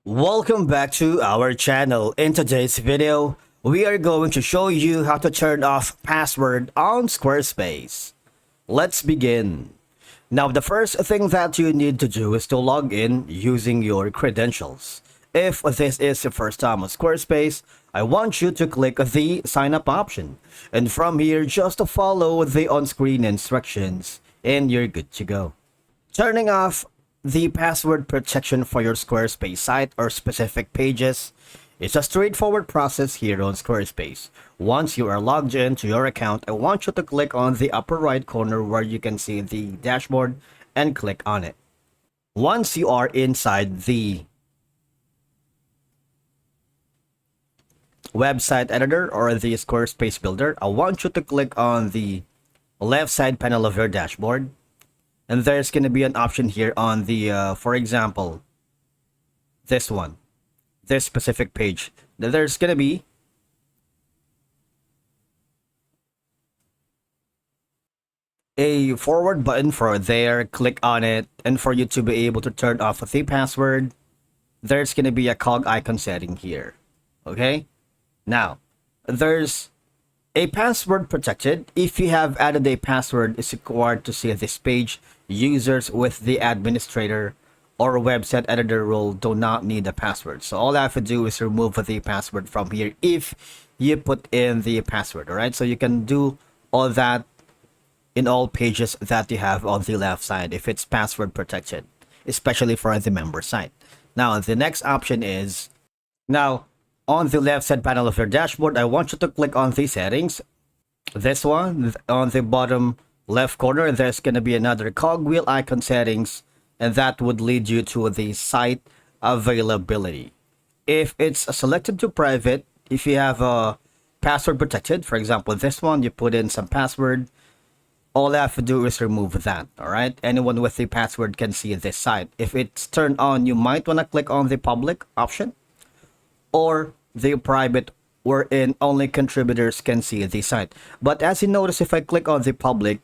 Welcome back to our channel. In today's video, we are going to show you how to turn off password on Squarespace. Let's begin. Now, the first thing that you need to do is to log in using your credentials. If this is your first time on Squarespace, I want you to click the sign up option. And from here, just follow the on-screen instructions and you're good to go. Turning off the password protection for your Squarespace site or specific pages is a straightforward process here on Squarespace. Once you are logged in to your account, I want you to click on the upper right corner where you can see the dashboard and click on it. Once you are inside the website editor or the Squarespace builder, I want you to click on the left side panel of your dashboard. And there's going to be an option here on the, for example, this specific page. There's going to be a forward button for there. Click on it. And for you to be able to turn off the password, there's going to be a cog icon setting here. Okay? Now, there's a password protected. If you have added a password, it's required to see this page. Users with the administrator or website editor role do not need a password. So all I have to do is remove the password from here if you put in the password. All right, so you can do all that in all pages that you have on the left side if it's password protected, especially for the member site. Now the next option is, now on the left side panel of your dashboard, I want you to click on the settings. This one on the bottom left corner, there's going to be another cogwheel icon settings, and that would lead you to the site availability. If it's selected to private, if you have a password protected, for example this one, you put in some password, all I have to do is remove that. All right, anyone with the password can see this site. If it's turned on, you might want to click on the public option or the private, wherein only contributors can see the site. But as you notice, if I click on the public,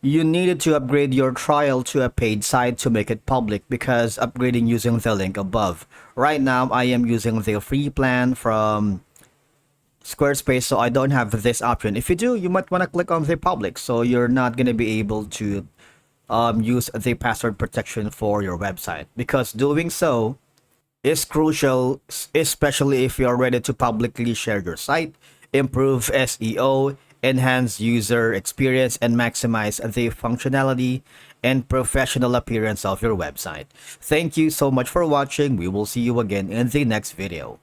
you needed to upgrade your trial to a paid site to make it public, because upgrading using the link above. Right now, I am using the free plan from Squarespace, so I don't have this option. If you do, you might want to click on the public, so you're not going to be able to use the password protection for your website, because doing so is crucial, especially if you're ready to publicly share your site, improve SEO, enhance user experience, and maximize the functionality and professional appearance of your website. Thank you so much for watching. We will see you again in the next video.